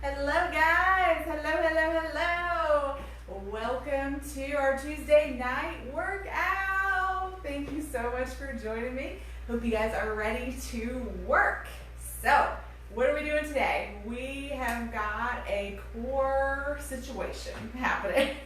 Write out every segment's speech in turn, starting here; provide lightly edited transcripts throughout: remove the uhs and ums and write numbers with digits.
Hello guys, hello. Welcome to our Tuesday night workout. Thank you so much for joining me. Hope you guys are ready to work. So, what are we doing today? We have got a core situation happening.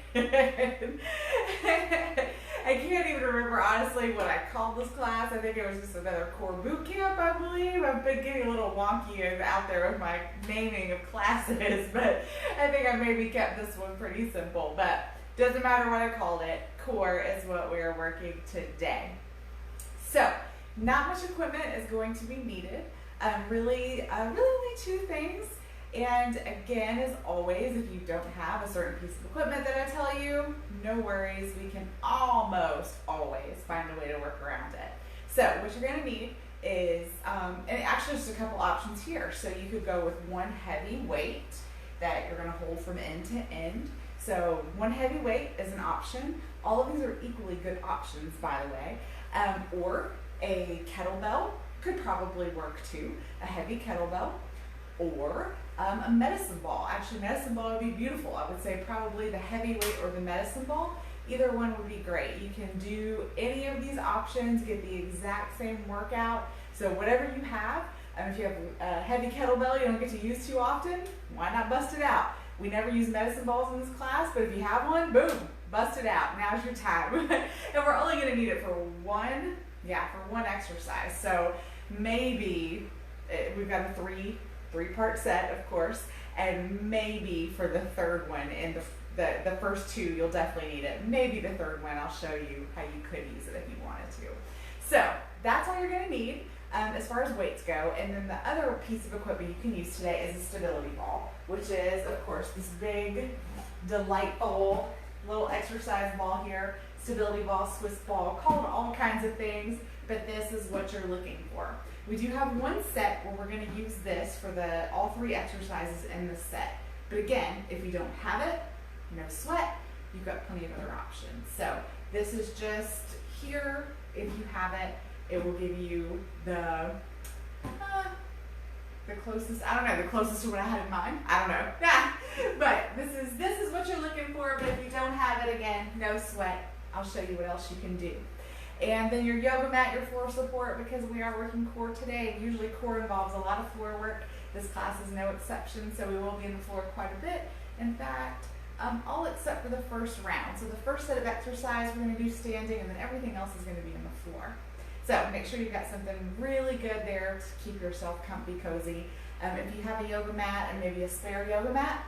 I can't even remember honestly what I called this class. I think it was just another core boot camp, I believe. I've been getting a little wonky out there with my naming of classes, but I think I maybe kept this one pretty simple. But doesn't matter what I called it, core is what we are working today. So, not much equipment is going to be needed. Really only two things. And again, as always, if you don't have a certain piece of equipment that I tell you, no worries, we can almost always find a way to work around it. So what you're gonna need is, and actually just a couple options here. So you could go with one heavy weight that you're gonna hold from end to end. So one heavy weight is an option. All of these are equally good options, by the way. Or a kettlebell could probably work too, a heavy kettlebell, or a medicine ball. Actually, medicine ball would be beautiful. I would say probably the heavy weight or the medicine ball. Either one would be great. You can do any of these options, get the exact same workout. So whatever you have, if you have a heavy kettlebell you don't get to use too often, why not bust it out? We never use medicine balls in this class, but if you have one, boom, bust it out. Now's your time. And we're only gonna need it for one exercise. So maybe we've got a three-part set, of course, and maybe for the third one, in the first two, you'll definitely need it. Maybe the third one, I'll show you how you could use it if you wanted to. So that's all you're going to need as far as weights go. And then the other piece of equipment you can use today is a stability ball, which is, of course, this big, delightful little exercise ball here. Stability ball, Swiss ball, called all kinds of things, but this is what you're looking for. We do have one set where we're going to use this for all three exercises in the set. But again, if you don't have it, no sweat, you've got plenty of other options. So this is just here. If you have it, it will give you the closest, the closest to what I had in mind. I don't know. But this is what you're looking for. But if you don't have it, again, no sweat. I'll show you what else you can do. And then your yoga mat, your floor support, because we are working core today. Usually core involves a lot of floor work. This class is no exception, so we will be in the floor quite a bit. In fact, all except for the first round. So the first set of exercise we're going to do standing, and then everything else is going to be on the floor. So make sure you've got something really good there to keep yourself comfy, cozy. If you have a yoga mat and maybe a spare yoga mat,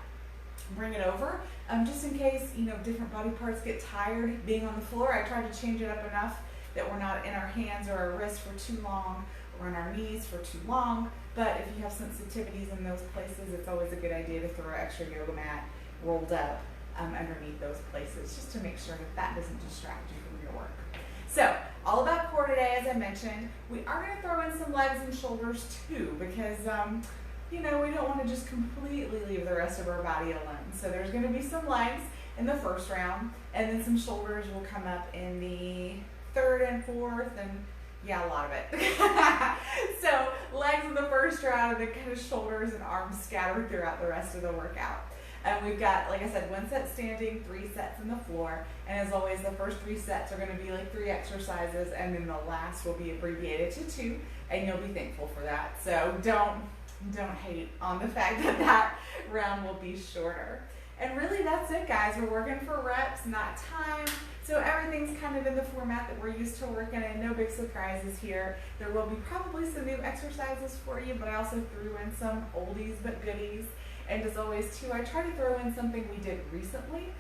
bring it over. Just in case, different body parts get tired being on the floor. I try to change it up enough that we're not in our hands or our wrists for too long or on our knees for too long. But if you have sensitivities in those places, it's always a good idea to throw an extra yoga mat rolled up underneath those places, just to make sure that doesn't distract you from your work. So, all about core today, as I mentioned. We are going to throw in some legs and shoulders too, because we don't want to just completely leave the rest of our body alone. So there's going to be some legs in the first round, and then some shoulders will come up in the third and fourth, and a lot of it. So legs in the first round, and then kind of shoulders and arms scattered throughout the rest of the workout. And we've got, like I said, one set standing, 3 sets on the floor. And as always, the first 3 sets are going to be like 3 exercises, and then the last will be abbreviated to 2, and you'll be thankful for that. So don't hate on the fact that round will be shorter. And really, that's it, guys. We're working for reps, not time. So everything's kind of in the format that we're used to working in. No big surprises here. There will be probably some new exercises for you, but I also threw in some oldies but goodies. And as always, too, I try to throw in something we did recently,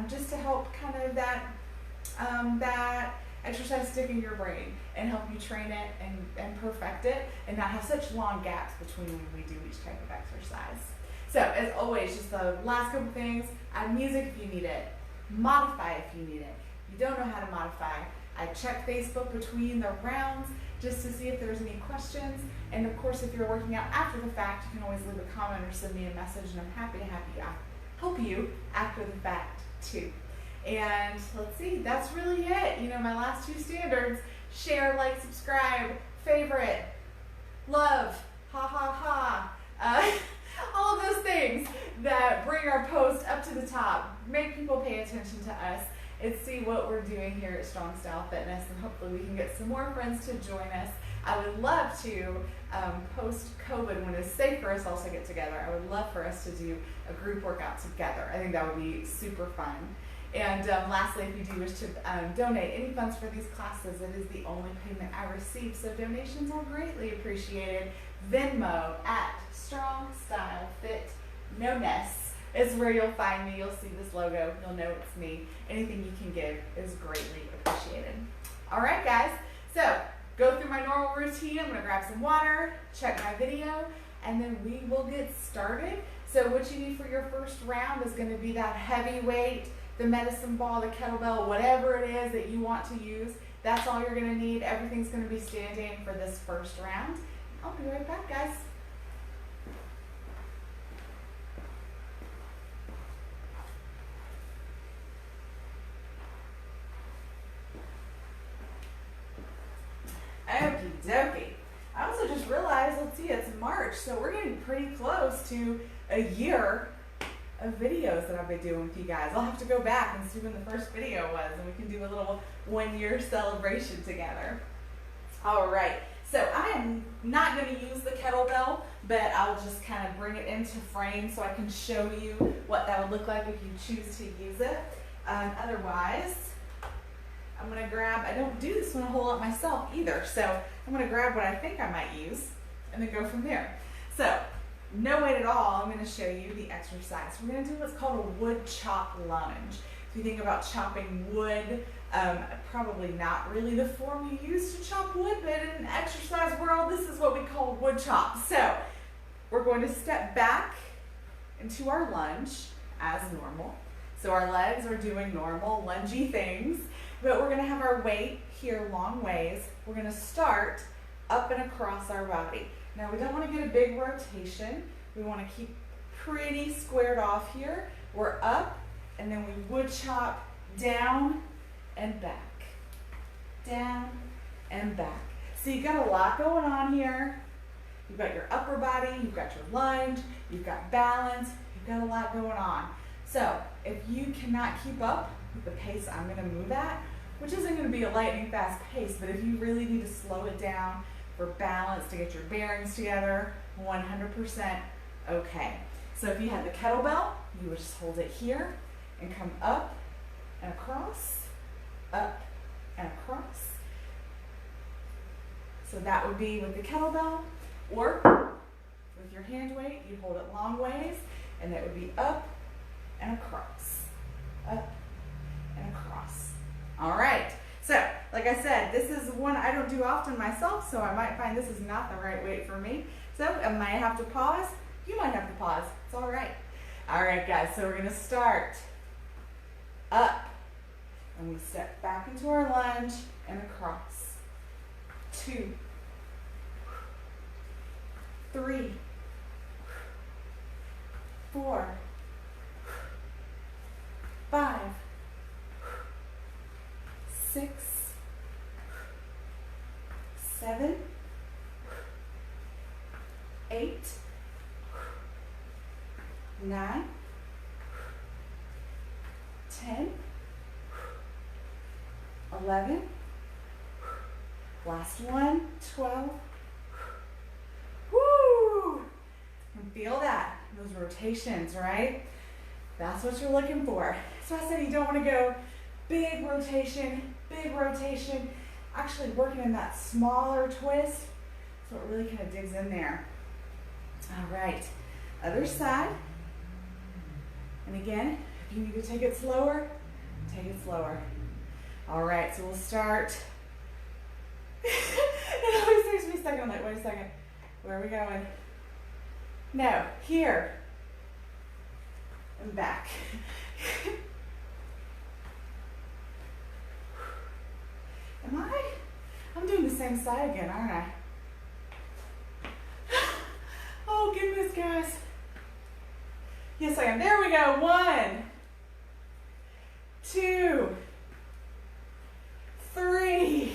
just to help kind of that exercise stick in your brain and help you train it and perfect it and not have such long gaps between when we do each type of exercise. So, as always, just the last couple things, add music if you need it, modify if you need it. If you don't know how to modify, I check Facebook between the rounds just to see if there's any questions. And of course, if you're working out after the fact, you can always leave a comment or send me a message, and I'm happy to help you after the fact too. And let's see, that's really it. My last 2 standards: share, like, subscribe, favorite, love, ha ha ha, all of those things. make people pay attention to us and see what we're doing here at Strong Style Fitness, and hopefully we can get some more friends to join us. I would love to, post-COVID, when it's safe for us all to get together, I would love for us to do a group workout together. I think that would be super fun. And lastly, if you do wish to donate any funds for these classes, it is the only payment I receive, so donations are greatly appreciated. Venmo at Strong Style Fit, no Ness, is where you'll find me. You'll see this logo. You'll know it's me. Anything you can give is greatly appreciated. All right, guys. So go through my normal routine. I'm going to grab some water, check my video, and then we will get started. So what you need for your first round is going to be that heavy weight, the medicine ball, the kettlebell, whatever it is that you want to use. That's all you're going to need. Everything's going to be standing for this first round. I'll be right back, guys. Okie dokie. I also just realized, let's see, it's March, so we're getting pretty close to a year of videos that I've been doing with you guys. I'll have to go back and see when the first video was, and we can do a little 1-year celebration together. All right, so I am not going to use the kettlebell, but I'll just kind of bring it into frame so I can show you what that would look like if you choose to use it. Otherwise, I'm going to grab, I don't do this one a whole lot myself either, so I'm going to grab what I think I might use and then go from there. So, no weight at all, I'm going to show you the exercise. We're going to do what's called a wood chop lunge. If you think about chopping wood, probably not really the form you use to chop wood, but in the exercise world, this is what we call wood chop. So, we're going to step back into our lunge as normal. So our legs are doing normal lungey things, but we're going to have our weight here long ways. We're going to start up and across our body. Now we don't want to get a big rotation. We want to keep pretty squared off here. We're up, and then we wood chop down and back. Down and back. So you've got a lot going on here. You've got your upper body, you've got your lunge, you've got balance, you've got a lot going on. So if you cannot keep up with the pace I'm going to move at, which isn't going to be a lightning fast pace, but if you really need to slow it down for balance, to get your bearings together, 100% okay. So if you had the kettlebell, you would just hold it here and come up and across, up and across. So that would be with the kettlebell, or with your hand weight, you'd hold it long ways, and that would be up and across, up and across. All right, so like I said, this is one I don't do often myself, so I might find this is not the right weight for me. So I might have to pause. You might have to pause. It's all right. All right, guys, so we're going to start up, and we step back into our lunge and across. 2, 3, 4, 5, 6, 7, 8, 9, 10, 11, last one, 12. Woo! And feel that, those rotations, right? That's what you're looking for. So I said you don't want to go big rotation, actually working in that smaller twist, so it really kind of digs in there. All right, other side. And again, if you need to take it slower, take it slower. All right, so we'll start. It always takes me a second, I'm like, wait a second, where are we going? No, here and back. I'm doing the same side again, aren't I? Oh goodness, guys. Yes, I am. There we go. 1, 2, 3,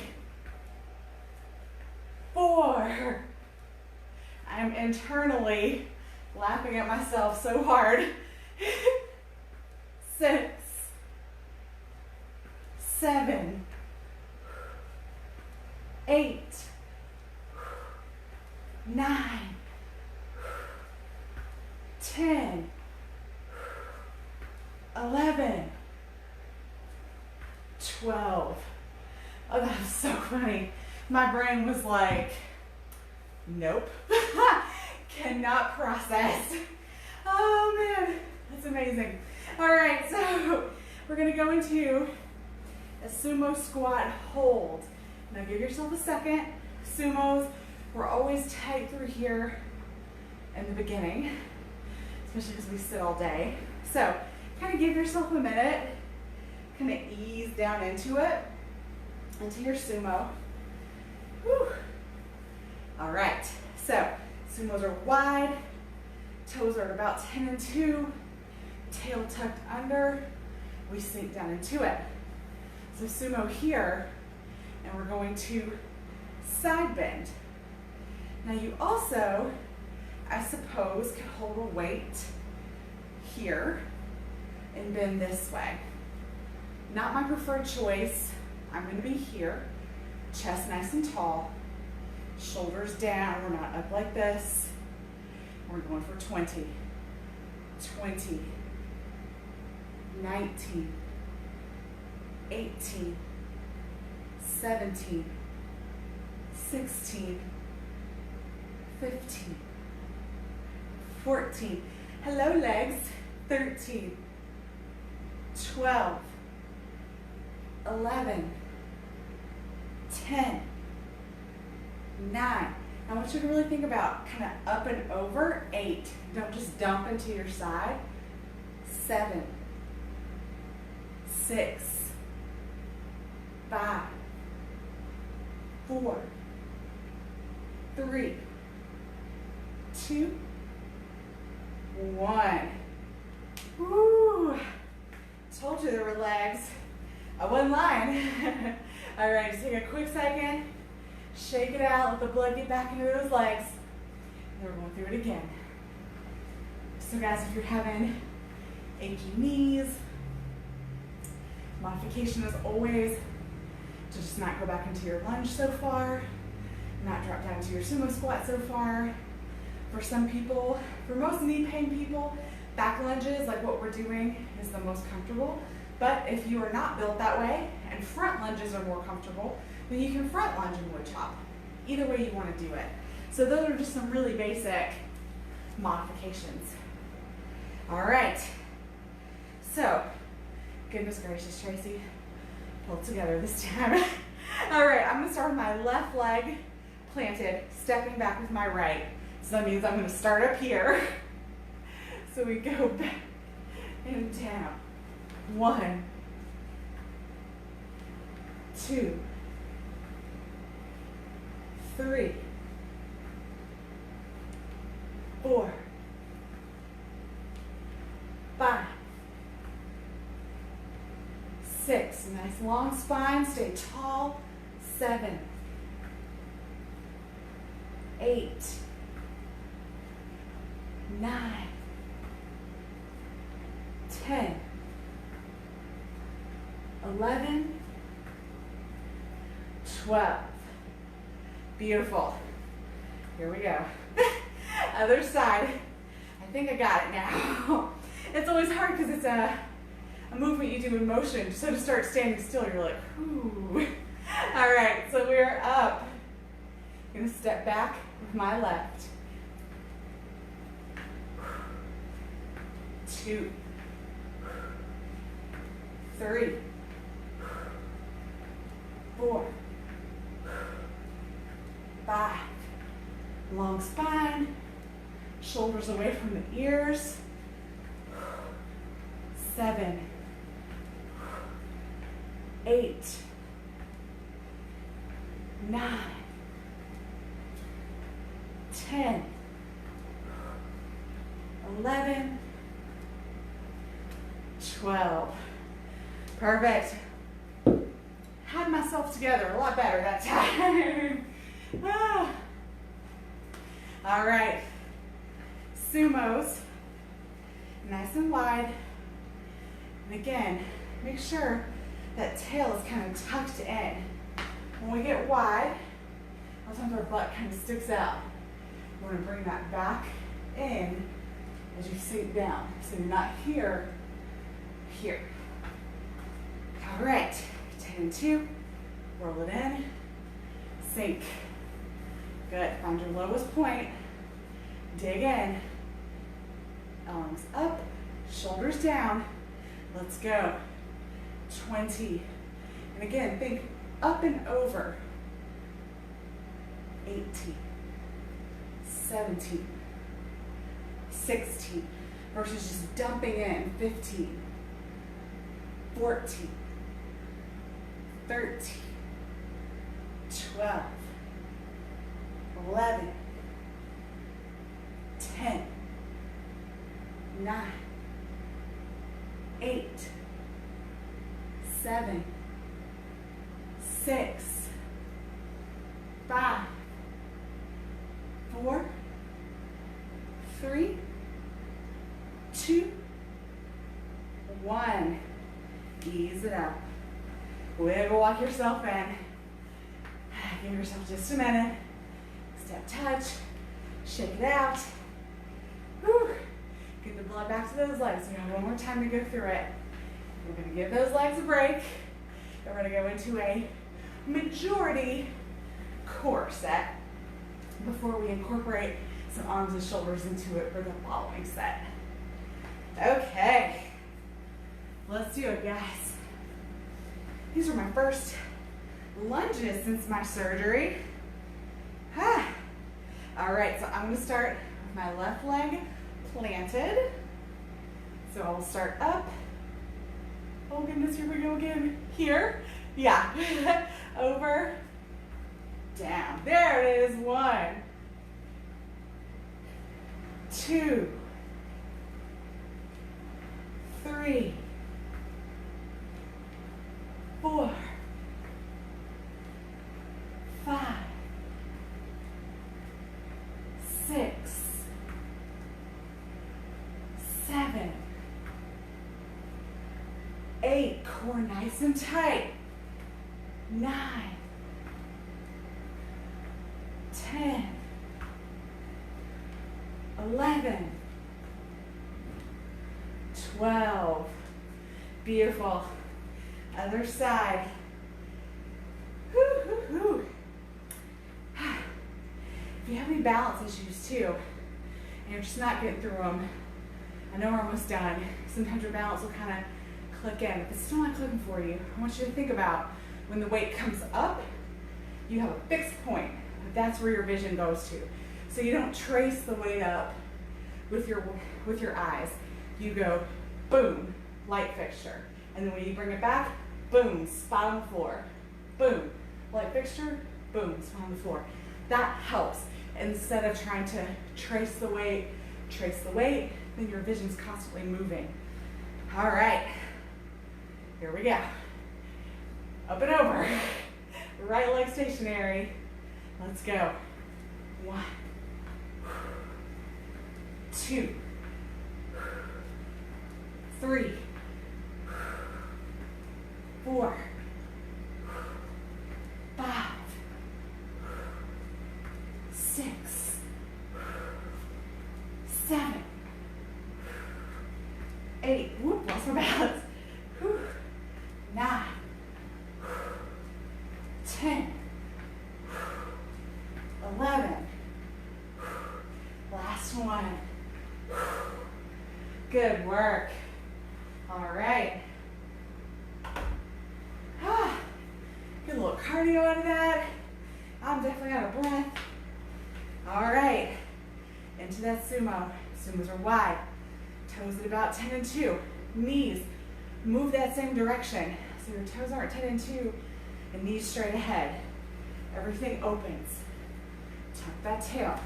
4. I'm internally laughing at myself so hard. 6, 7, 8, 9, 10, 11, 12. Oh, that was so funny. My brain was like, nope. Cannot process. Oh man, that's amazing. All right, so we're gonna go into a sumo squat hold. Now give yourself a second. Sumos, we're always tight through here in the beginning, especially because we sit all day. So kind of give yourself a minute, kind of ease down into it, into your sumo. Whew. All right, so sumos are wide, toes are at about 10 and 2, tail tucked under, we sink down into it. So sumo here, and we're going to side bend. Now you also, I suppose, can hold a weight here and bend this way. Not my preferred choice. I'm going to be here, chest nice and tall, shoulders down, we're not up like this. We're going for 20, 20, 19, 18, 17, 16, 15, 14, hello legs, 13, 12, 11, 10, 9. I want you to really think about kind of up and over, 8. Don't just dump into your side. 7, 6, 5, 4, 3, 2, 1. Woo! Told you there were legs. I wasn't lying. All right, just take a quick second. Shake it out, let the blood get back into those legs. And then we're going through it again. So guys, if you're having achy knees, modification is always to just not go back into your lunge so far, not drop down to your sumo squat so far. For some people, for most knee pain people, back lunges, like what we're doing, is the most comfortable. But if you are not built that way, and front lunges are more comfortable, then you can front lunge and wood chop. Either way you want to do it. So those are just some really basic modifications. All right. So, goodness gracious, Tracy, pull it together this time. All right, I'm gonna start with my left leg planted, stepping back with my right. So that means I'm gonna start up here. So we go back and down. 1, 2, 3, 4, 5, 6. Nice long spine, stay tall. 7, 8, 9, 10, 11, 12. Beautiful. Here we go. Other side. I think I got it now. It's always hard because it's a movement you do in motion. So to start standing still, you're like, ooh. All right, so we're up. I'm gonna step back with my left. 2, 3, 4, 5. Long spine, shoulders away from the ears. 7, 8, 9, 10, 11, 12. Perfect. Had myself together a lot better that time. Ah. All right. Sumos. Nice and wide. And again, make sure that tail is kind of tucked in. When we get wide, a lot of times our butt kind of sticks out. You want to bring that back in as you sink down. So you're not here, here. All right, 10 and 2, roll it in, sink. Good, find your lowest point, dig in, arms up, shoulders down. Let's go. 20. And again, think up and over. 18, 17, 16, versus just dumping in. 15, 14, 13, 12, 11, 10, 9, 8, 7, 6, 5, 4, 3, 2, 1. Ease it up. Wiggle walk yourself in. Give yourself just a minute. Step touch. Shake it out. Whew. Get the blood back to those legs. We have one more time to go through it. We're going to give those legs a break. Then we're going to go into a majority core set before we incorporate some arms and shoulders into it for the following set. Okay. Let's do it, guys. These are my first lunges since my surgery. All right, so I'm going to start with my left leg planted. So I'll start up. Oh goodness, here we go again. Here, yeah, over, down. There it is. 1, 2, 3, 4, 5, 6, 7, 8, core nice and tight. 9, 10, 11, 12. Beautiful. Other side. Whew, whew, whew. If you have any balance issues too, and you're just not getting through them, I know we're almost done. Sometimes your balance will kind of click in. If it's still not clicking for you, I want you to think about when the weight comes up, you have a fixed point. That's where your vision goes to. So you don't trace the weight up with your eyes. You go, boom, light fixture. And then when you bring it back, boom, spot on the floor. Boom, light fixture, boom, spot on the floor. That helps. Instead of trying to trace the weight, then your vision's constantly moving. All right, here we go. Up and over. Right leg stationary. Let's go. 1, 2, 3, 4, 5, 6, 7, 8. Whoop, lost my balance. 9, 10, 11. Last one. Good work. All right. Get a little cardio out of that. I'm definitely out of breath. All right. Into that sumo. Sumos are wide. Toes at about 10 and 2. Knees move that same direction. So your toes aren't 10 and 2 and knees straight ahead. Everything opens. Tuck that tail.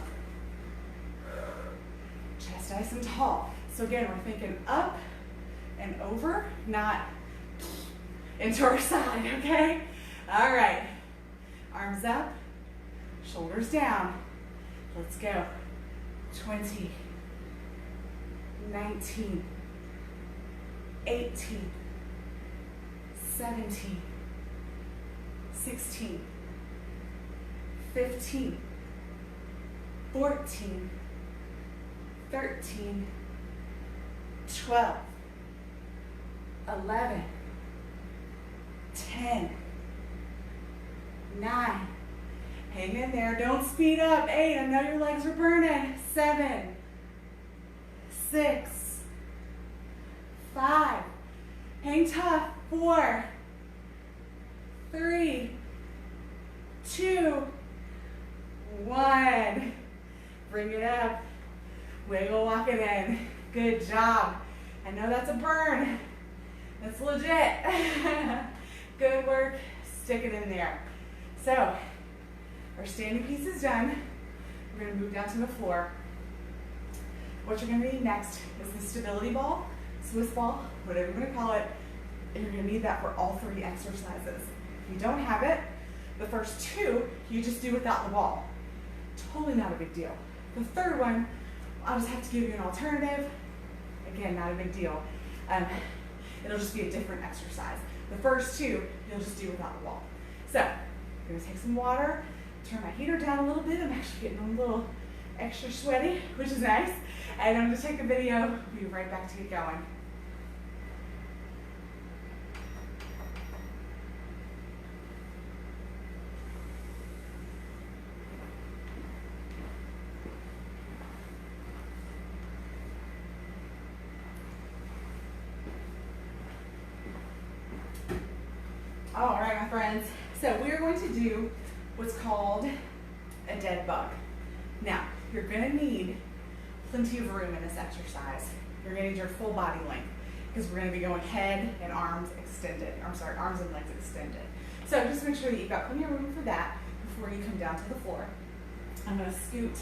Chest nice and tall. So again, we're thinking up and over, not into our side, okay? All right. Arms up, shoulders down. Let's go. 20, 19, 18, 17, 16, 15, 14, 13, 12, 11, 10, 9, hang in there, don't speed up, 8, I know your legs are burning, 7, 6, 5, hang tough, 4, 3, 2, 1, bring it up, wiggle walk it in, good job. I know that's a burn, that's legit. Good work, stick it in there. So, our standing piece is done. We're gonna move down to the floor. What you're gonna need next is the stability ball, Swiss ball, whatever you wanna call it, and you're gonna need that for all 3 exercises. If you don't have it, the first 2, you just do without the ball. Totally not a big deal. The third one, I'll just have to give you an alternative. Again, not a big deal. It'll just be a different exercise. The first 2, you'll just do without the ball. So, I'm gonna take some water, turn my heater down a little bit. I'm actually getting a little extra sweaty, which is nice. And I'm gonna take a video, be right back to get going. All right, my friends. So we are going to do what's called a dead bug. Now, you're going to need plenty of room in this exercise. You're going to need your full body length because we're going to be going head and arms extended. I'm sorry, arms and legs extended. So just make sure that you've got plenty of room for that before you come down to the floor. I'm going to scoot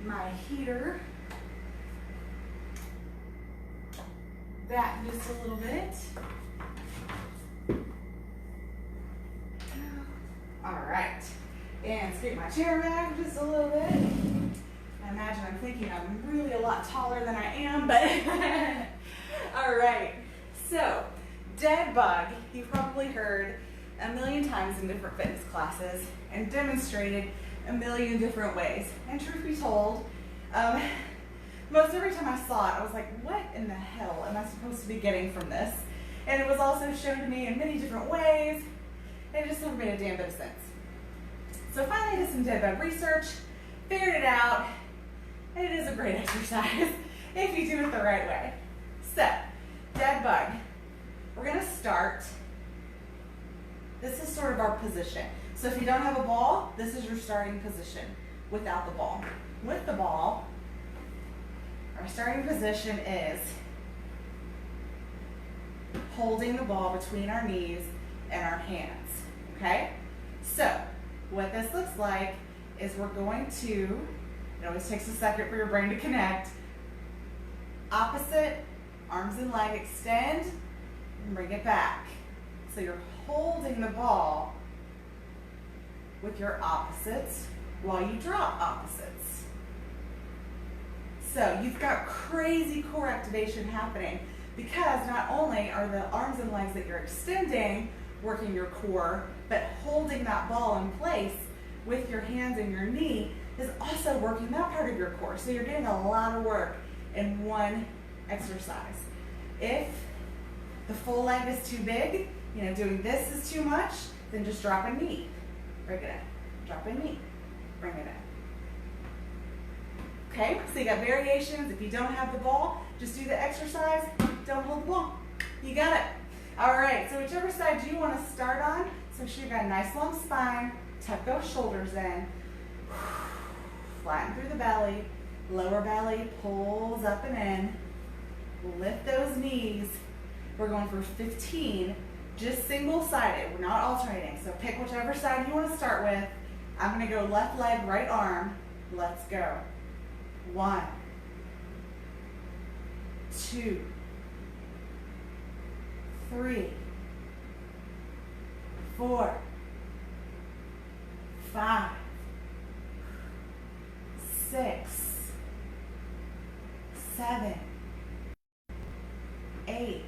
my heater back just a little bit. All right, and scoot my chair back just a little bit. I imagine I'm thinking I'm really a lot taller than I am, but all right. So, dead bug, you've probably heard a million times in different fitness classes and demonstrated a million different ways. And truth be told, most every time I saw it, I was like, what in the hell am I supposed to be getting from this? And it was also shown to me in many different ways. It just never made a damn bit of sense. So finally I did some dead bug research, figured it out, and it is a great exercise if you do it the right way. So, dead bug. We're gonna start, this is sort of our position. So if you don't have a ball, this is your starting position without the ball. With the ball, our starting position is holding the ball between our knees and our hands, okay? So, what this looks like is we're going to, it always takes a second for your brain to connect, opposite, arms and leg extend, and bring it back. So you're holding the ball with your opposites while you drop opposites. So you've got crazy core activation happening because not only are the arms and legs that you're extending working your core, but holding that ball in place with your hands and your knee is also working that part of your core. So you're getting a lot of work in one exercise. If the full leg is too big, you know, doing this is too much, then just drop a knee. Bring it in. Drop a knee. Bring it in. Okay, so you got variations. If you don't have the ball, just do the exercise. Don't hold the ball. You got it. All right, so whichever side you want to start on, so make sure you got a nice long spine. Tuck those shoulders in. Flatten through the belly. Lower belly pulls up and in. Lift those knees. We're going for 15, just single-sided. We're not alternating, so pick whichever side you want to start with. I'm going to go left leg, right arm. Let's go. 1, 2, 3, 4, 5, 6, 7, 8,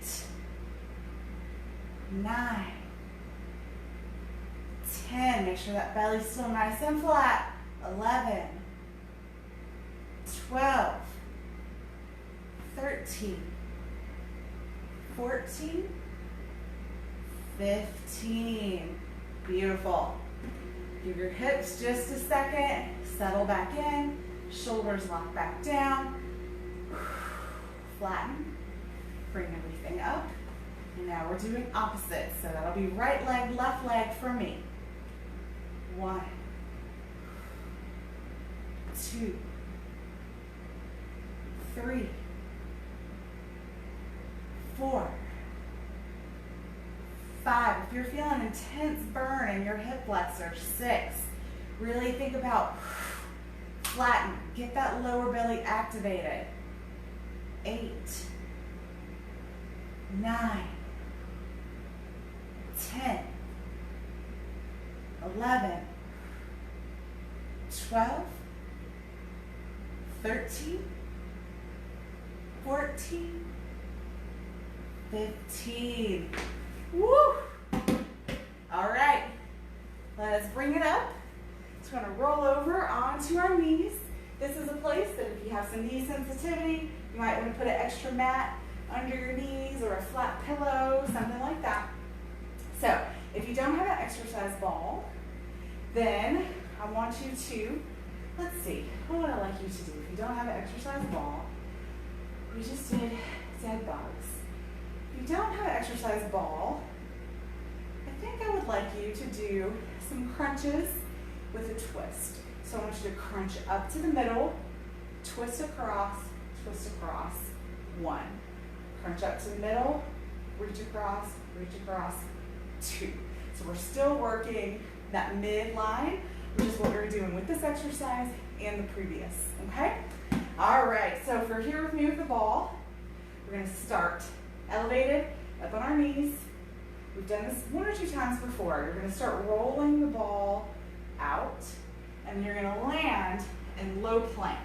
9, 10. Make sure that belly's still nice and flat. 11, 12, 13, 14, 15. Beautiful. Give your hips just a second. Settle back in. Shoulders lock back down. Flatten. Bring everything up. And now we're doing opposites. So that'll be right leg, left leg for me. 1, 2, 3, 4, 5. If you're feeling intense burn in your hip flexor, 6. Really think about flatten. Get that lower belly activated. 8, 9, 10, 11, 12, 13, 14, 15. Woo! All right, let's bring it up. Just gonna roll over onto our knees. This is a place that if you have some knee sensitivity, you might want to put an extra mat under your knees or a flat pillow, something like that. So if you don't have an exercise ball, then I want you to, let's see, what would I like you to do? If you don't have an exercise ball, we just did dead bugs. If you don't have an exercise ball, I think I would like you to do some crunches with a twist. So I want you to crunch up to the middle, twist across, 1. Crunch up to the middle, reach across, 2. So we're still working that midline, which is what we were doing with this exercise and the previous, okay? All right, so if you're here with me with the ball, we're gonna start elevated, up on our knees. We've done this 1 or 2 times before. You're gonna start rolling the ball out, and you're gonna land in low plank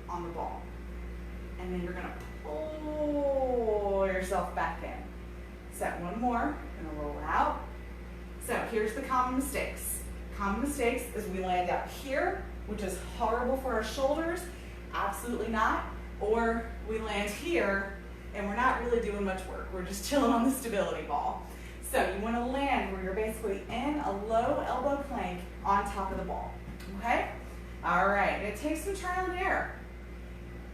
on the ball. And then you're gonna pull yourself back in. So 1 more, gonna roll out. So here's the common mistakes. Common mistakes is we land out here, which is horrible for our shoulders, absolutely not. Or we land here, and we're not really doing much work. We're just chilling on the stability ball. So you wanna land where you're basically in a low elbow plank on top of the ball, okay? All right, it takes some trial and error.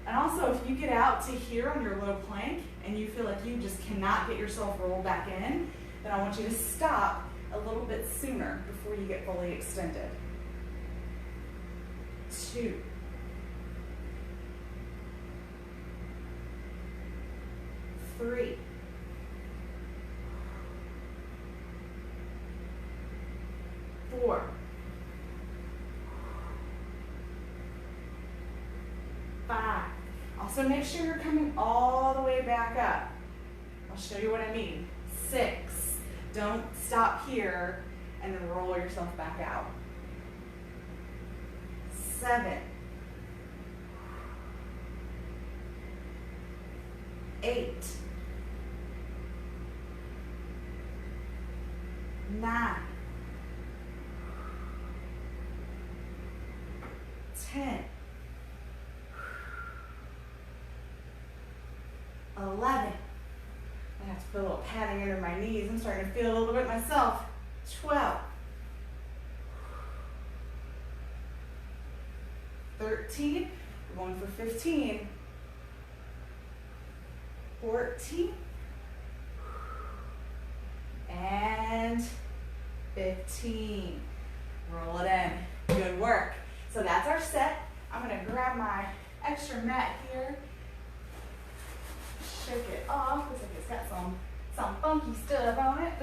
And also, if you get out to here on your low plank and you feel like you just cannot get yourself rolled back in, then I want you to stop a little bit sooner before you get fully extended. 2. 3. 4. 5. Also make sure you're coming all the way back up. I'll show you what I mean. 6. Don't stop here and then roll yourself back out. 7. 8. 9. 10. 11. I have to put a little padding under my knees. I'm starting to feel a little bit myself. 12. 13. We're going for 15. 14. And 15. Roll it in. Good work. So that's our set. I'm going to grab my extra mat here. Shake it off. Looks like it's got some funky stuff on it.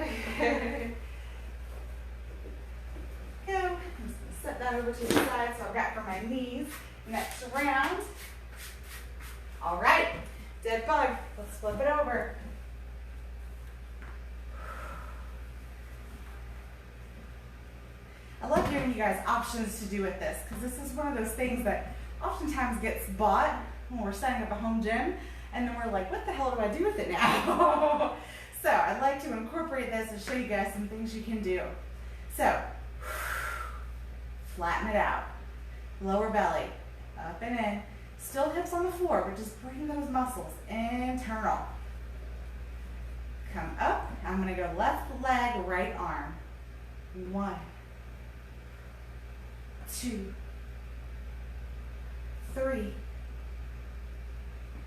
Go. I'm just going to set that over to the side so I've got for my knees. Next round. All right. Dead bug. Let's flip it over. I love giving you guys options to do with this because this is one of those things that oftentimes gets bought when we're setting up a home gym, and then we're like, what the hell do I do with it now? So I'd like to incorporate this and show you guys some things you can do. So flatten it out. Lower belly, up and in. Still hips on the floor, but just bring those muscles internal. Come up. I'm going to go left leg, right arm. 1, 2, 3,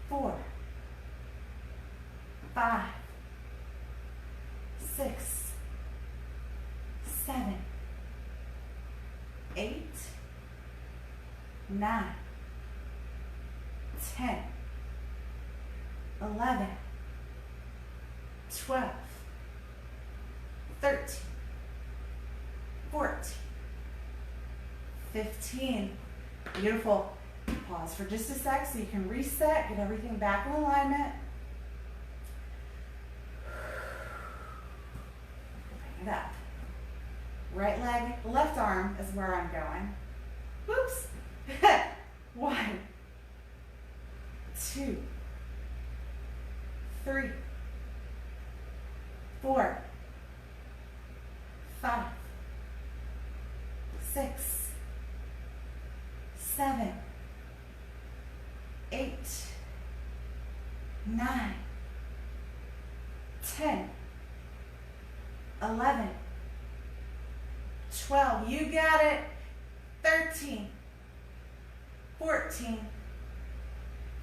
4, 5, 6, 7, 8, 9, 10, 11, 12, 13, 14, 15. Beautiful. Pause for just a sec so you can reset, get everything back in alignment. Bring it up. Right leg, left arm is where I'm going. Whoops. 1, 2, 3, 4, 5, 6, 7, 8, 9, 10, 11, 12. You got it. 13, 14,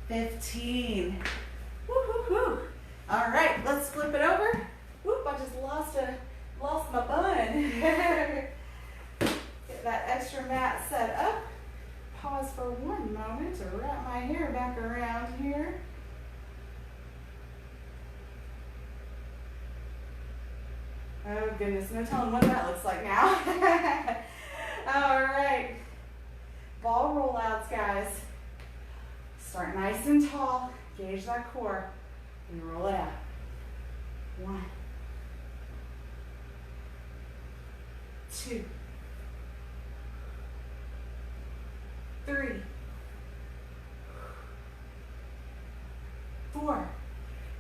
15. Woo, woo, woo. All right, let's flip it over. Whoop, I just lost my bun. Get that extra mat set up. Pause for one moment to wrap my hair back around here. Oh goodness, no telling what that looks like now. All right, ball rollouts, guys. Start nice and tall, gauge that core, and roll it out. 1, 2, 3, 4.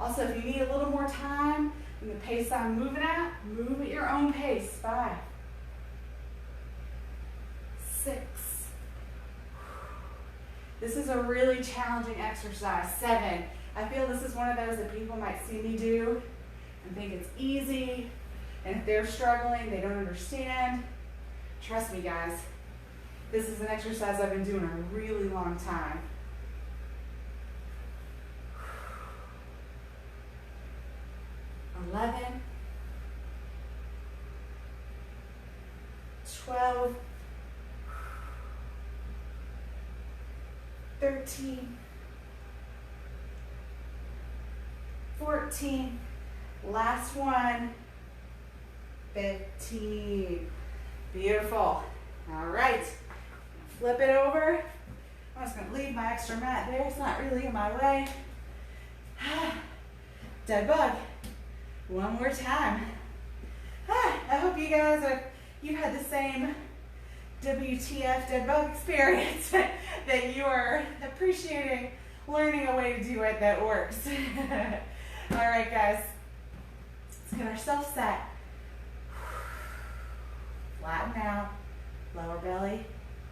Also, if you need a little more time in the pace I'm moving at, move at your own pace. 5, 6. This is a really challenging exercise. 7. I feel this is one of those that people might see me do and think it's easy. And if they're struggling, they don't understand. Trust me, guys. This is an exercise I've been doing a really long time. 11, 12, 13, 14, last one, 15. Beautiful. All right, flip it over. I'm just going to leave my extra mat there. It's not really in my way. Dead bug. One more time. I hope you guys you had the same WTF dead bug experience that you are appreciating learning a way to do it that works. All right, guys. Let's get ourselves set. Flatten out. Lower belly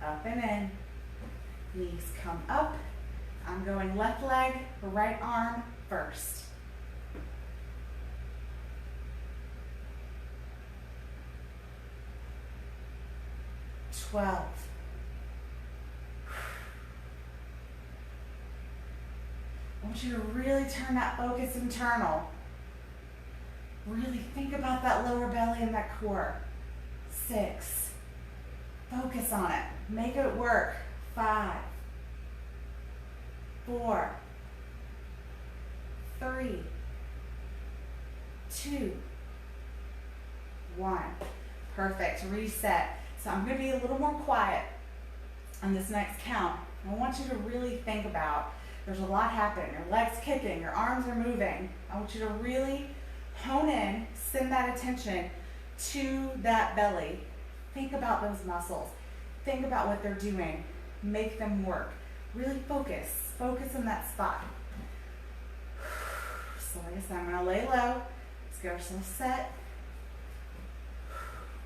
up and in. Knees come up. I'm going left leg, right arm first. 12. I want you to really turn that focus internal. Really think about that lower belly and that core. 6. Focus on it. Make it work. 5, 4, 3, 2, 1. Perfect. Reset. So I'm going to be a little more quiet on this next count. I want you to really think about, there's a lot happening. Your legs kicking, your arms are moving. I want you to really hone in, send that attention to that belly. Think about those muscles. Think about what they're doing. Make them work. Really focus. Focus in that spot. So like I said, I'm going to lay low. It's give ourselves a set.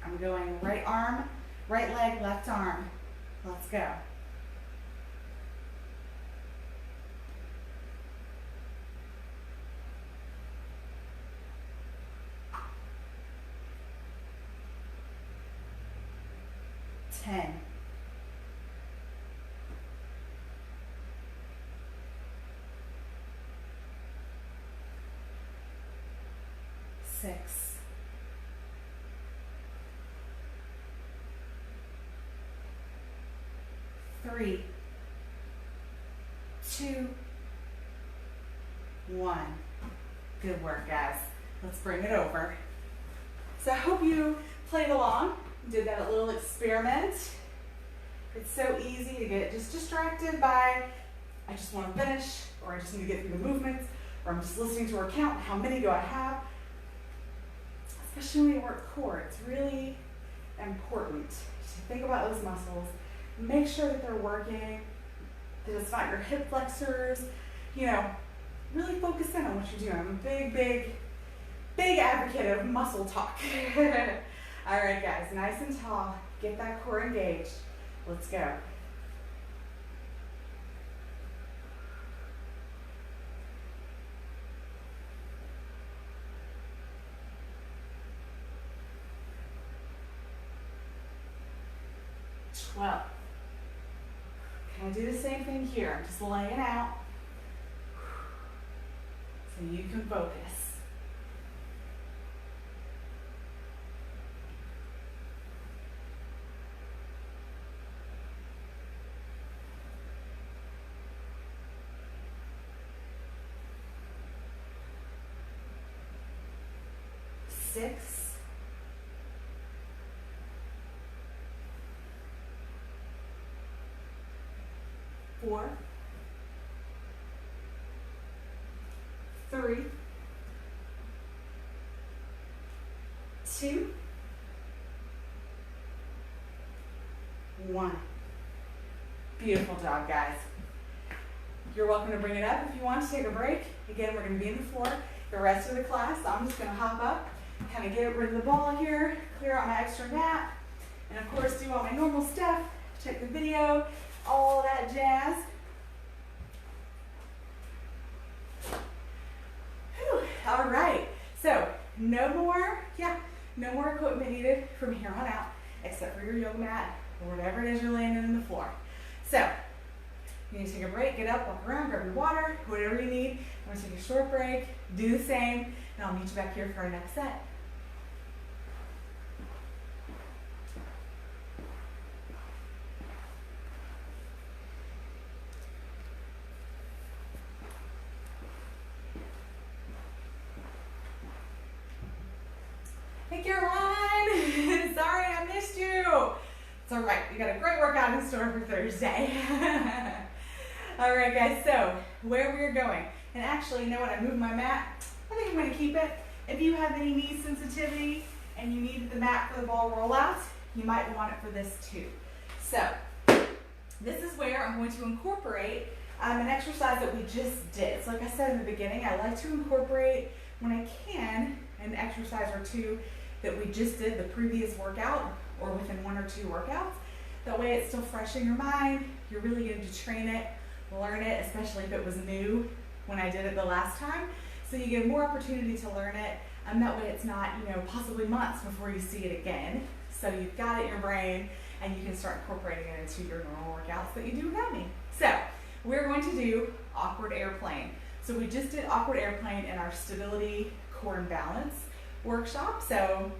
I'm going right arm, right leg, left arm. Let's go. Ten. 6. 3, 2, 1. Good work, guys. Let's bring it over. So I hope you played along, did that little experiment. It's so easy to get just distracted by, I just want to finish, or I just need to get through the movements, or I'm just listening to her count, how many do I have? Especially when you work core, it's really important to think about those muscles, make sure that they're working, that it's not your hip flexors, you know, really focus in on what you're doing. I'm a big advocate of muscle talk. All right, guys, nice and tall, get that core engaged. Let's go. Well, can I do the same thing here? I'm just laying out so you can focus. 6, 4, 3, 2, 1. Beautiful job, guys. You're welcome to bring it up if you want to take a break. Again, we're going to be on the floor the rest of the class. So I'm just going to hop up, kind of get rid of the ball here, clear out my extra mat, and of course do all my normal stuff, check the video, all that jazz. Whew. All right, so no more equipment needed from here on out, except for your yoga mat or whatever it is you're laying in the floor. So you need to take a break, get up, walk around, grab your water, whatever you need. I'm going to take a short break, do the same, and I'll meet you back here for our next set. Hey Caroline, sorry I missed you. It's all right, we got a great workout in store for Thursday. All right, guys, so where we're going, and actually, you know what, I moved my mat. I think I'm going to keep it. If you have any knee sensitivity and you need the mat for the ball rollout, you might want it for this too. So this is where I'm going to incorporate an exercise that we just did. So like I said in the beginning, I like to incorporate, when I can, an exercise or two that we just did the previous workout or within 1 or 2 workouts. That way it's still fresh in your mind. You're really going to train it, learn it, especially if it was new when I did it the last time. So you get more opportunity to learn it, and that way it's not, possibly months before you see it again. So you've got it in your brain, and you can start incorporating it into your normal workouts that you do without me. So we're going to do awkward airplane. So we just did awkward airplane in our stability, core, and balance workshop. So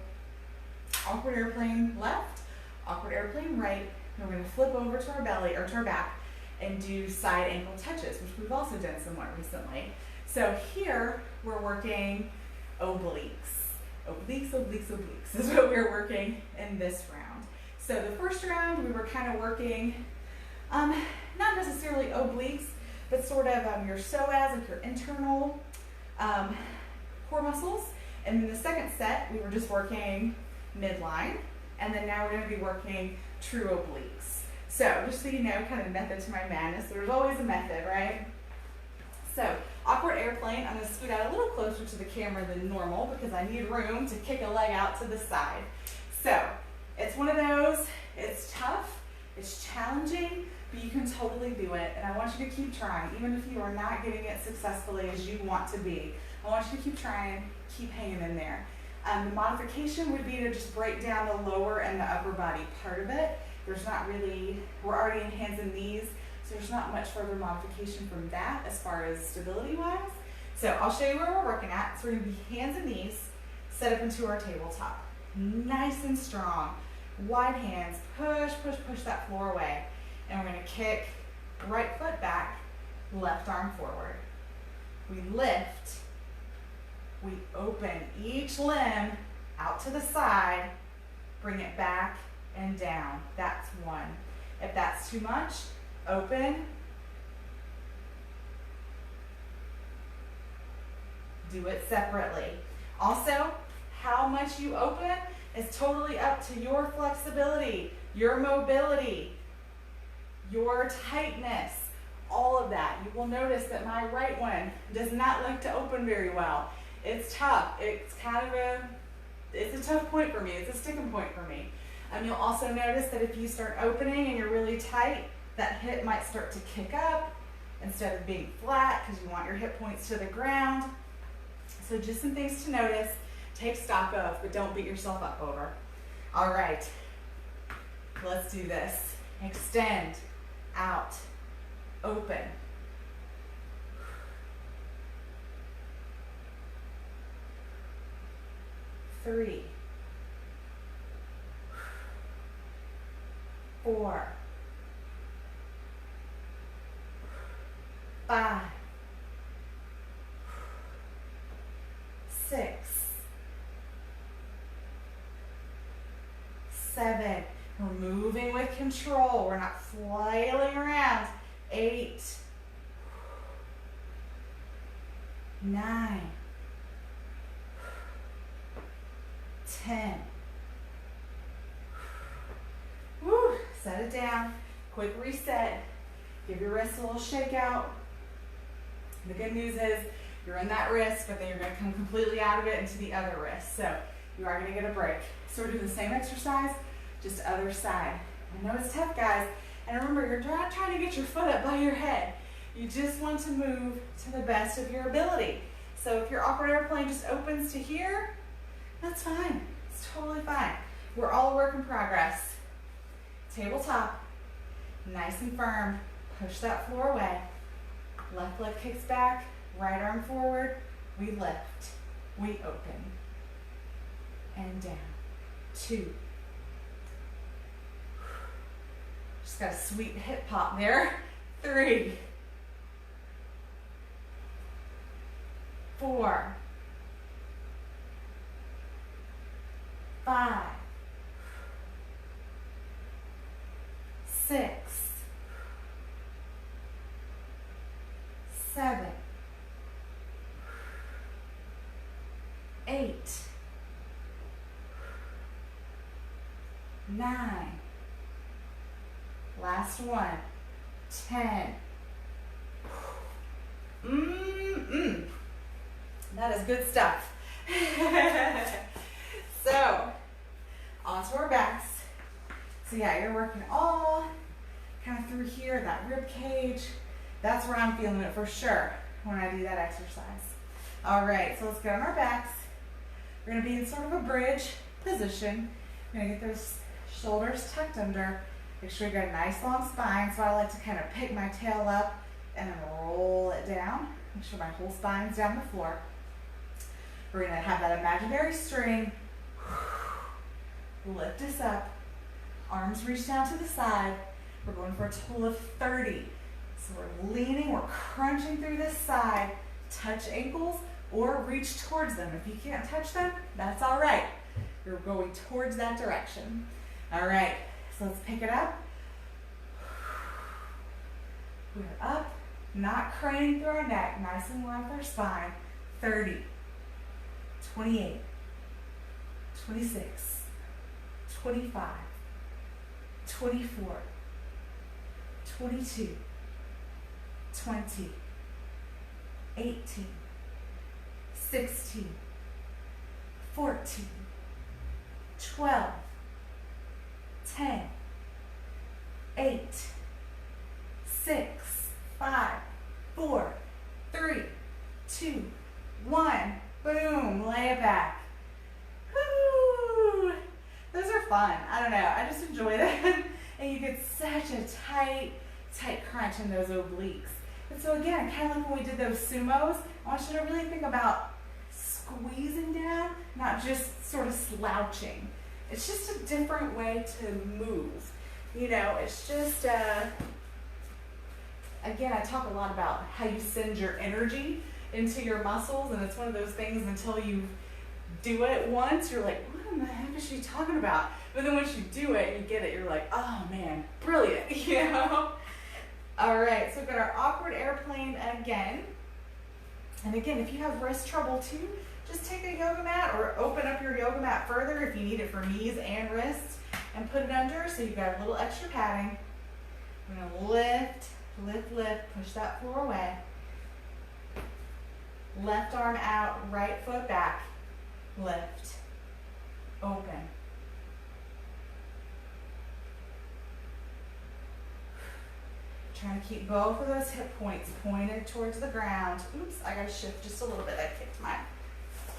awkward airplane left, awkward airplane right. And we're going to flip over to our belly or to our back and do side ankle touches, which we've also done somewhat recently. So here we're working obliques. Obliques, obliques, obliques is what we're working in this round. So the first round we were kind of working, not necessarily obliques, but sort of your psoas, like your internal core muscles. And then the second set, we were just working midline. And then now we're going to be working true obliques. So just so you know, kind of the method to my madness. There's always a method, right? So Awkward airplane, I'm going to scoot out a little closer to the camera than normal because I need room to kick a leg out to the side. So it's one of those, it's tough, it's challenging, but you can totally do it. And I want you to keep trying, even if you are not getting it successfully as you want to be. I want you to keep trying, keep hanging in there. The modification would be to just break down the lower and the upper body part of it. There's not really, we're already in hands and knees, so there's not much further modification from that as far as stability-wise. So I'll show you where we're working at. So we're gonna be hands and knees, set up into our tabletop. Nice and strong. Wide hands, push, push, push that floor away. And we're gonna kick right foot back, left arm forward. We lift, we open each limb out to the side, bring it back and down. That's one. If that's too much, open, do it separately. Also, how much you open is totally up to your flexibility, your mobility, your tightness, all of that. You will notice that my right one does not like to open very well. It's tough. It's kind of it's a tough point for me. It's a sticking point for me. You'll also notice that if you start opening and you're really tight, that hip might start to kick up instead of being flat because you want your hip points to the ground. So just some things to notice, take stock of, but don't beat yourself up over. All right, let's do this. Extend, out, open. Three, 4, 5, 6, 7. We're moving with control. We're not flailing around. 8, 9, 10. Woo, set it down. Quick reset. Give your wrist a little shake out. The good news is you're in that wrist, but then you're going to come completely out of it into the other wrist. So you are going to get a break. So we're doing the same exercise, just other side. I know it's tough, guys. And remember, you're not trying to get your foot up by your head. You just want to move to the best of your ability. So if your awkward airplane just opens to here, that's fine. It's totally fine. We're all a work in progress. Tabletop, nice and firm. Push that floor away. Left leg kicks back, right arm forward. We lift, we open, and down. 2. Just got a sweet hip pop there. 3, 4, 5, 6, 7, 8, 9, last one, 10. That is good stuff. So, onto our backs. So yeah, you're working all kind of through here, that rib cage. That's where I'm feeling it for sure when I do that exercise. All right, so let's get on our backs. We're gonna be in sort of a bridge position. We're gonna get those shoulders tucked under. Make sure you got a nice long spine. So I like to kind of pick my tail up and then roll it down. Make sure my whole spine's down the floor. We're gonna have that imaginary string. Lift us up. Arms reach down to the side. We're going for a total of 30. So we're leaning, we're crunching through this side. Touch ankles or reach towards them. If you can't touch them, that's all right. You're going towards that direction. All right, so let's pick it up. We're up, not craning through our neck, nice and low with our spine. 30, 28, 26, 25, 24, 22, 20, 18, 16, 14, 12, 10, 8, 6, 5, 4, 3, 2, 1. Boom, lay it back. Woo! Those are fun. I don't know, I just enjoy them. And you get such a tight crunch in those obliques. And so again, kind of like when we did those sumos, I want you to really think about squeezing down, not just sort of slouching. It's just a different way to move. You know, it's just, again, I talk a lot about how you send your energy into your muscles, and it's one of those things until you do it once, you're like, what in the heck is she talking about? But then once you do it and you get it, you're like, oh man, brilliant, you know? All right, so we've got our awkward airplane again. And again, if you have wrist trouble too, just take a yoga mat or open up your yoga mat further if you need it for knees and wrists and put it under so you've got a little extra padding. We're gonna lift, lift, lift, push that floor away. Left arm out, right foot back, lift, open. Trying to keep both of those hip points pointed towards the ground. Oops, I gotta shift just a little bit. I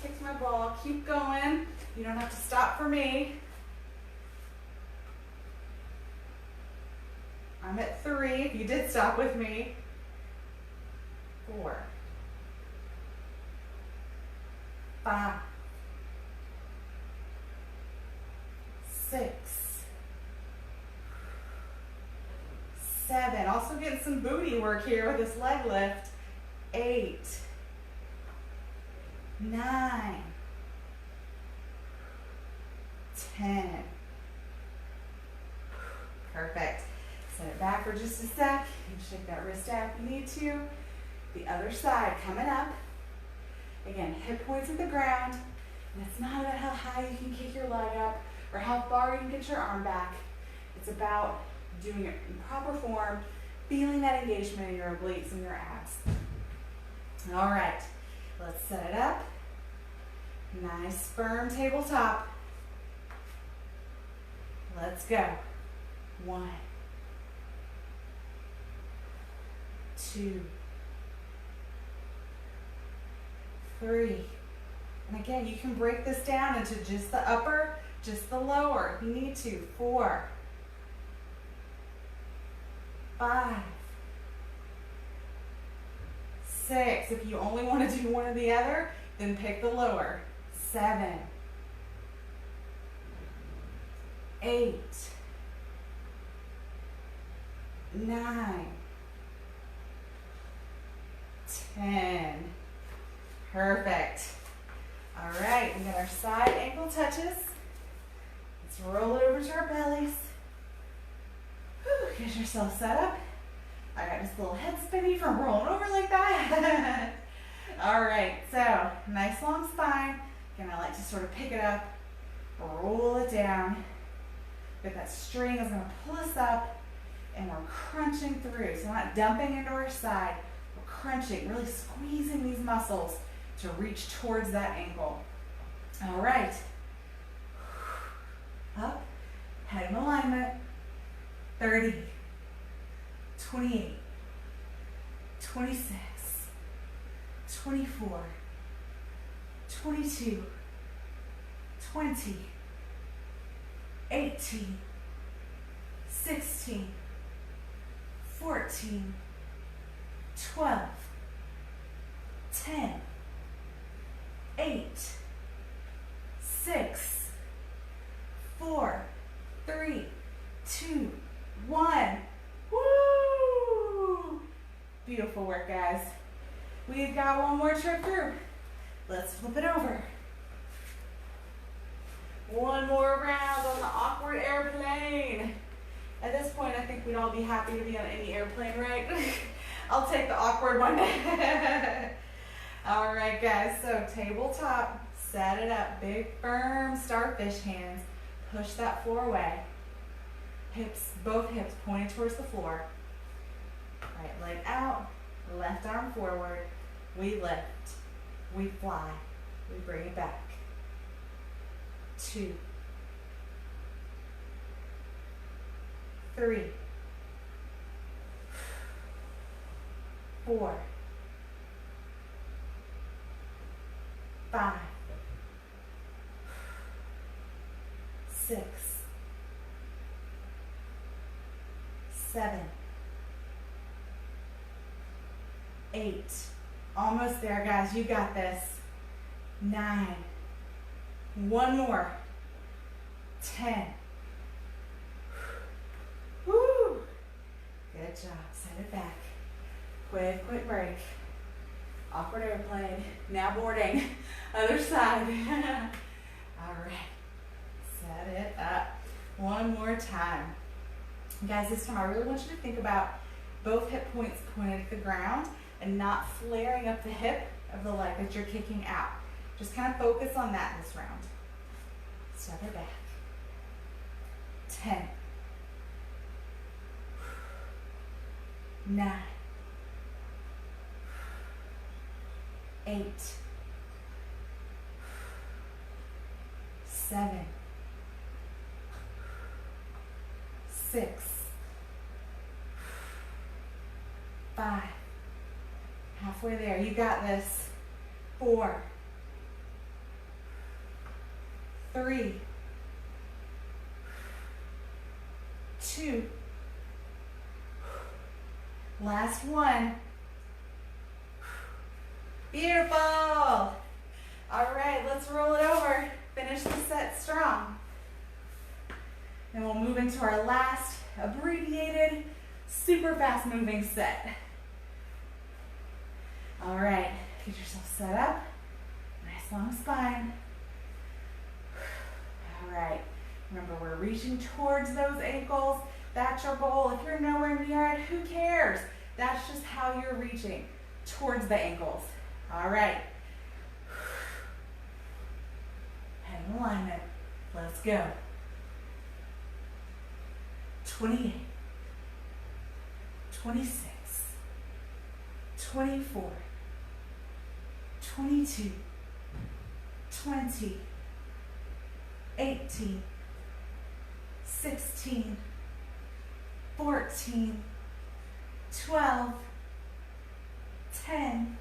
kicked my ball. Keep going. You don't have to stop for me. I'm at 3. If you did stop with me. 4, 5, 6, 7. Also getting some booty work here with this leg lift. 8, 9, 10. Perfect. Set it back for just a sec. You can shake that wrist out if you need to. The other side coming up. Again, hip points at the ground. And it's not about how high you can kick your leg up or how far you can get your arm back. It's about doing it in proper form, feeling that engagement in your obliques and your abs. All right, let's set it up. Nice firm tabletop. Let's go. 1, 2, 3. And again, you can break this down into just the upper, just the lower if you need to. 4, 5, 6. If you only want to do one or the other, then pick the lower. 7, 8, 9, 10. Perfect. All right, we got our side ankle touches. Let's roll it over to our bellies. Whew, get yourself set up. I got this little head spinny from rolling over like that. All right, so nice long spine. Again, I like to sort of pick it up, roll it down. But that string is going to pull us up, and we're crunching through. So not dumping into our side, we're crunching, really squeezing these muscles to reach towards that ankle. All right. Up, head in alignment. 30, 28, 26, 24, 22, 20, 18, 16, 14, 12, 10, 8, 6, 4, 3, 2, 1. Woo! Beautiful work, guys. We've got one more trip through. Let's flip it over. One more round on the awkward airplane. At this point, I think we'd all be happy to be on any airplane, right? I'll take the awkward one. All right, guys, so tabletop, set it up, big, firm starfish hands. Push that floor away. Hips, both hips pointed towards the floor. Right leg out, left arm forward, we lift, we fly, we bring it back. 2, 3, 4, 5, 6, 7, 8. Almost there, guys. You got this. 9. One more. 10. Woo! Good job. Set it back. Quick break. Awkward airplane. Now boarding. Other side. All right. Set it up. One more time. Guys, this time I really want you to think about both hip points pointed at the ground and not flaring up the hip of the leg that you're kicking out. Just kind of focus on that this round. Step it back. 10. 9. 8. 7. 6. 5. Halfway there. You got this. 4. 3. 2. Last one. Beautiful. All right, let's roll it over. Finish the set strong. And we'll move into our last abbreviated, super fast moving set. All right, get yourself set up. Nice long spine. All right, remember we're reaching towards those ankles. That's your goal. If you're nowhere near it, who cares? That's just how you're reaching towards the ankles. All right. Head in alignment. Let's go. 28, 26, 24, 22, 20, 18, 16, 14, 12, 10,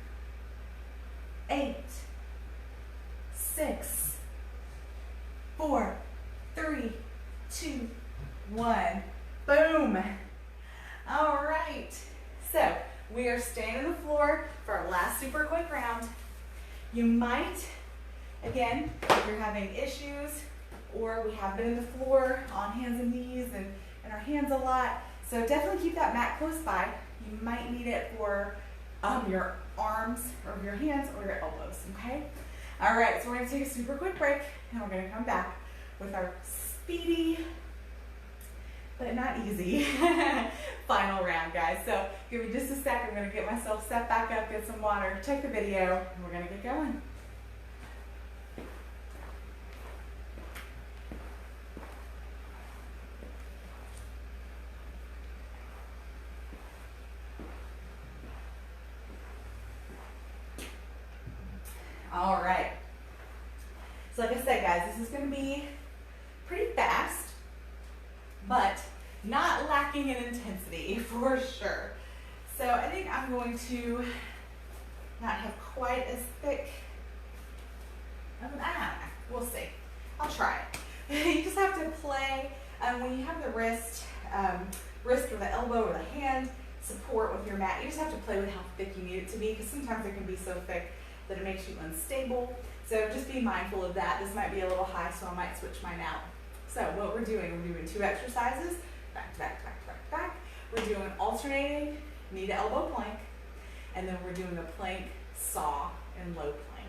8, 6, 4, 3, 2, 1. Boom. All right. So we are staying on the floor for our last super quick round. You might, again, if you're having issues, or we have been in the floor on hands and knees and our hands a lot, so definitely keep that mat close by. You might need it for your arms or your hands or your elbows, okay? All right, so we're gonna take a super quick break and we're gonna come back with our speedy, but not easy, final round, guys. So give me just a sec. I'm gonna get myself set back up, get some water, check the video, and we're gonna get going. All right. So like I said, guys, this is gonna be pretty fast, but not lacking in intensity for sure. So I think I'm going to not have quite as thick of an, we'll see. I'll try it. You just have to play when you have the wrist or the elbow or the hand support with your mat. You just have to play with how thick you need it to be, because sometimes it can be so thick that it makes you unstable. So just be mindful of that. This might be a little high, so I might switch mine out. So what we're doing 2 exercises, back to back, back to back to back. We're doing alternating knee to elbow plank, and then we're doing a plank, saw, and low plank.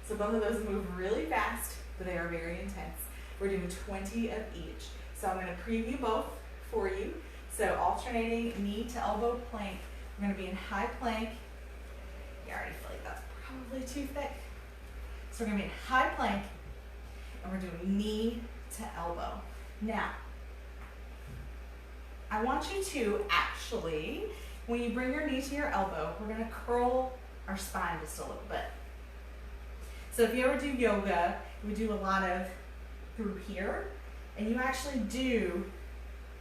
So both of those move really fast, but they are very intense. We're doing 20 of each. So I'm gonna preview both for you. So alternating knee to elbow plank, we're gonna be in high plank. You already feel like that's probably too thick. So we're gonna be in high plank, and we're doing knee to elbow. Now, I want you to actually, when you bring your knee to your elbow, we're gonna curl our spine just a little bit. So if you ever do yoga, we do a lot of through here, and you actually do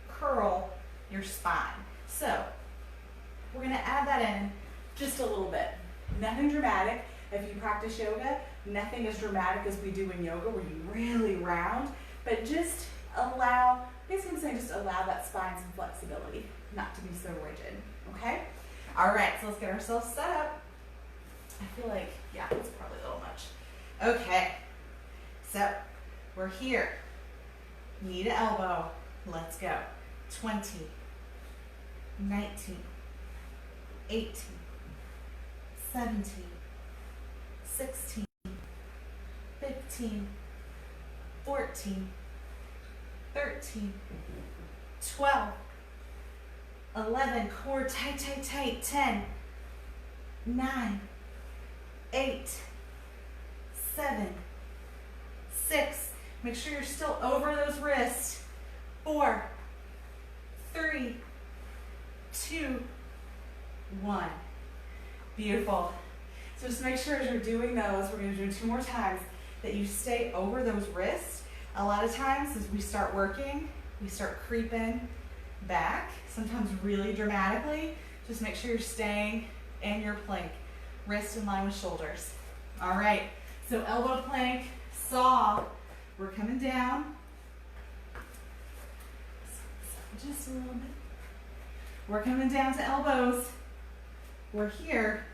curl your spine. So we're gonna add that in just a little bit. Nothing dramatic. If you practice yoga, nothing as dramatic as we do in yoga where you really round, but just allow, basically I'm saying just allow that spine some flexibility, not to be so rigid, okay? All right, so let's get ourselves set up. I feel like, yeah, it's probably a little much. Okay, so we're here. Knee to elbow, let's go. 20, 19, 18, 17, 16, 15, 14, 13, 12, 11, core tight, tight, tight, 10, 9, 8, 7, 6, make sure you're still over those wrists, 4, 3, 2, 1. Beautiful. So just make sure as you're doing those, we're going to do 2 more times, that you stay over those wrists. A lot of times as we start working, we start creeping back, sometimes really dramatically. Just make sure you're staying in your plank, wrist in line with shoulders. All right, so elbow plank, saw, we're coming down. Just a little bit. We're coming down to elbows. We're here,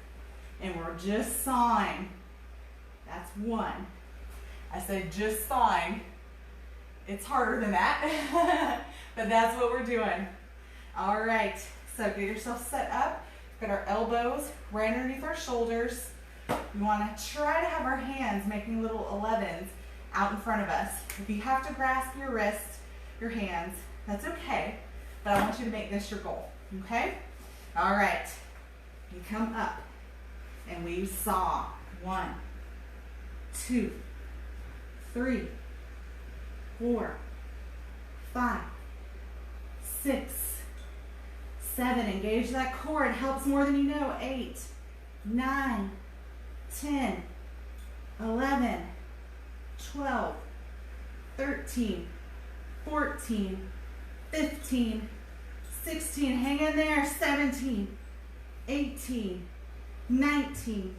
and we're just sawing. That's 1. I said just sawing. It's harder than that, but that's what we're doing. All right, so get yourself set up. Got our elbows right underneath our shoulders. We want to try to have our hands making little 11s out in front of us. If you have to grasp your wrist, your hands, that's okay, but I want you to make this your goal, okay? All right, you come up and we saw. 1, 2, 3, 4, 5, 6, 7. Engage that core. It helps more than you know. 8, 9, 10, 11, 12, 13, 14, 15, 16. Hang in there. 17, 18, 19,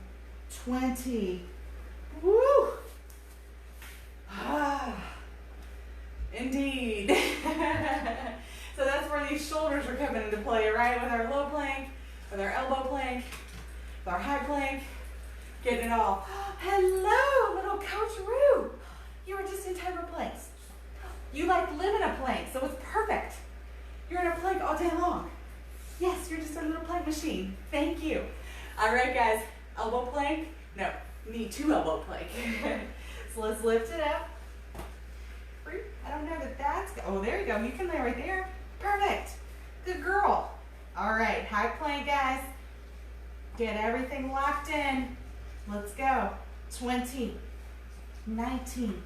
20. Woo! Ah, indeed. So that's where these shoulders are coming into play, right? With our low plank, with our elbow plank, with our high plank, getting it all. Hello, little Coach Roo. You were just in tighter planks. You like live in a plank, so it's perfect. You're in a plank all day long. Yes, you're just a little plank machine. Thank you. All right, guys, elbow plank. No, knee to elbow plank. So let's lift it up. I don't know that that's, oh, there you go. You can lay right there. Perfect. Good girl. All right, high plank, guys. Get everything locked in. Let's go. 20, 19,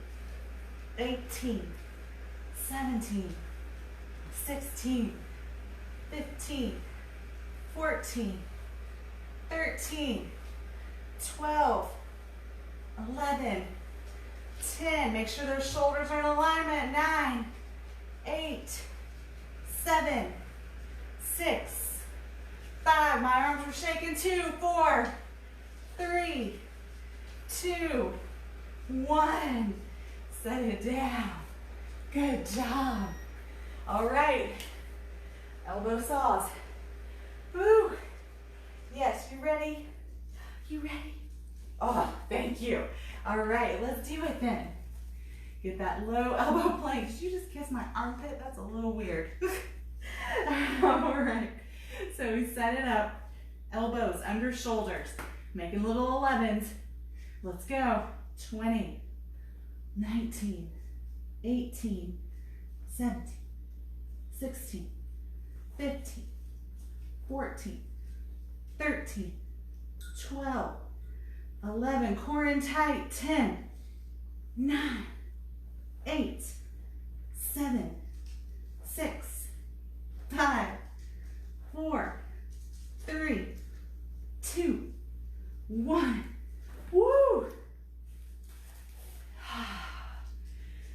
18, 17, 16, 15, 14, 13, 12, 11, 10. Make sure those shoulders are in alignment. 9, 8, 7, 6, 5. My arms were shaking. 2, 4, 3, 2, 1. Set it down. Good job. All right. Elbow saws. Woo. Yes, you ready? You ready? Oh, thank you. All right, let's do it then. Get that low elbow plank. Did you just kiss my armpit? That's a little weird. All right, so we set it up. Elbows under shoulders, making little 11s. Let's go. 20, 19, 18, 17, 16, 15, 14, 13, 12, 11, core in tight, 10, 9, 8, 7, 6, 5, 4, 3, 2, 1. Woo!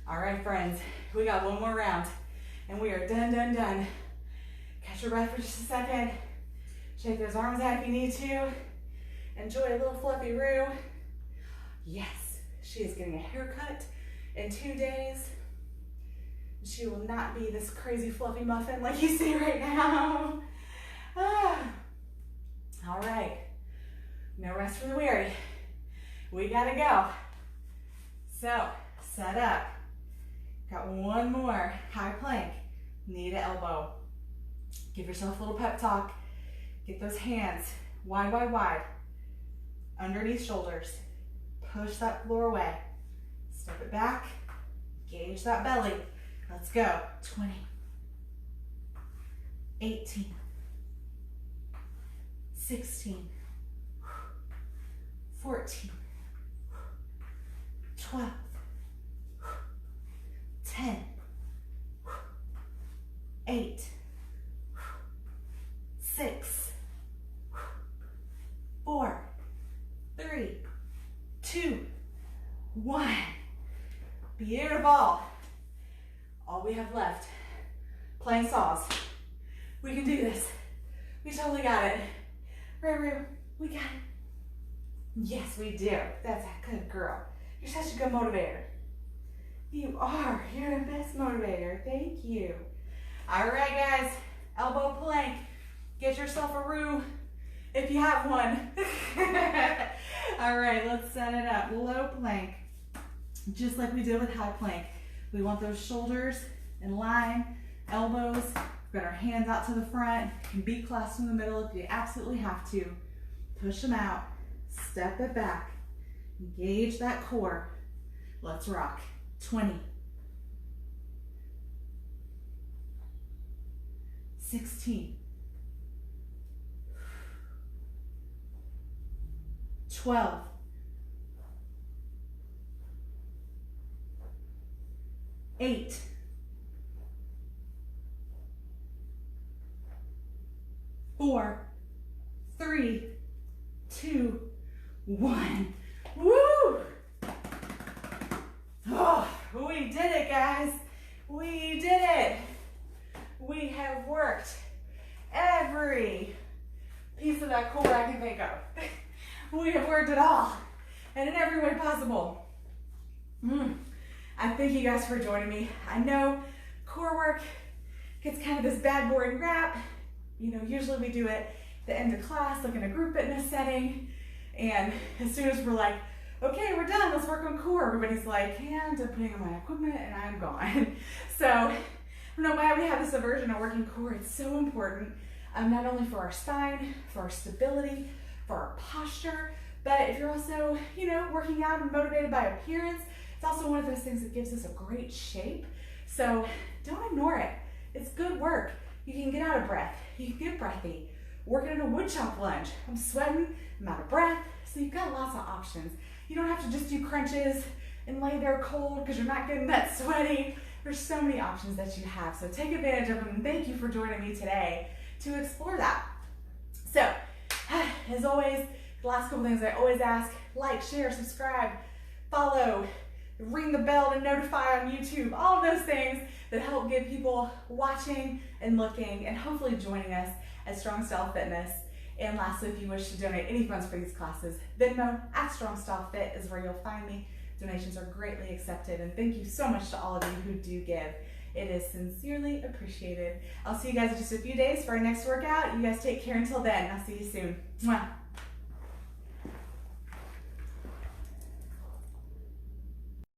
All right, friends, we got one more round and we are done, done, done. Catch your breath for just a second. Shake those arms out if you need to. Enjoy a little fluffy roux. Yes, she is getting a haircut in 2 days. She will not be this crazy fluffy muffin like you see right now. All right, no rest for the weary. We gotta go. So, set up. Got one more high plank, knee to elbow. Give yourself a little pep talk. Get those hands wide, wide, wide, underneath shoulders. Push that floor away. Step it back, gauge that belly. Let's go. 20, 18, 16, 14, 12, 10, 8, 6, 4, 3, 2, 1. Beautiful. All we have left, playing saws. We can do this. We totally got it. Ruru, we got it. Yes, we do. That's a good girl. You're such a good motivator. You are. You're the best motivator. Thank you. All right, guys. Elbow plank. Get yourself a roux if you have one. All right, let's set it up. Low plank. Just like we did with high plank. We want those shoulders in line, elbows. We've got our hands out to the front. You can be clasped in the middle if you absolutely have to. Push them out. Step it back. Engage that core. Let's rock. 20. 16. 12. 8. 4, 3, 2, 1. Woo! Oh, we did it, guys. We did it. We have worked every piece of that core I can think of. We have worked it all and in every way possible. I thank you guys for joining me. I know core work gets kind of this bad, boring rap. You know, usually we do it at the end of class, like in a group fitness setting. And as soon as we're like, okay, we're done, let's work on core, everybody's like, yeah, I'm done putting on my equipment and I'm gone. So I don't know why we have this aversion of working core. It's so important, not only for our spine, for our stability, for our posture, but if you're also, you know, working out and motivated by appearance, it's also one of those things that gives us a great shape. So don't ignore it. It's good work. You can get out of breath. You can get breathy. Working in a wood chop lunge. I'm sweating, I'm out of breath. So you've got lots of options. You don't have to just do crunches and lay there cold because you're not getting that sweaty. There's so many options that you have. So take advantage of them, and thank you for joining me today to explore that. So, as always, the last couple things I always ask: like, share, subscribe, follow, ring the bell to notify on YouTube, all of those things that help get people watching and looking and hopefully joining us at Strong Style Fitness. And lastly, if you wish to donate any funds for these classes, Venmo at Strong Style Fit is where you'll find me. Donations are greatly accepted, and thank you so much to all of you who do give. It is sincerely appreciated. I'll see you guys in just a few days for our next workout. You guys take care until then. I'll see you soon. Mwah.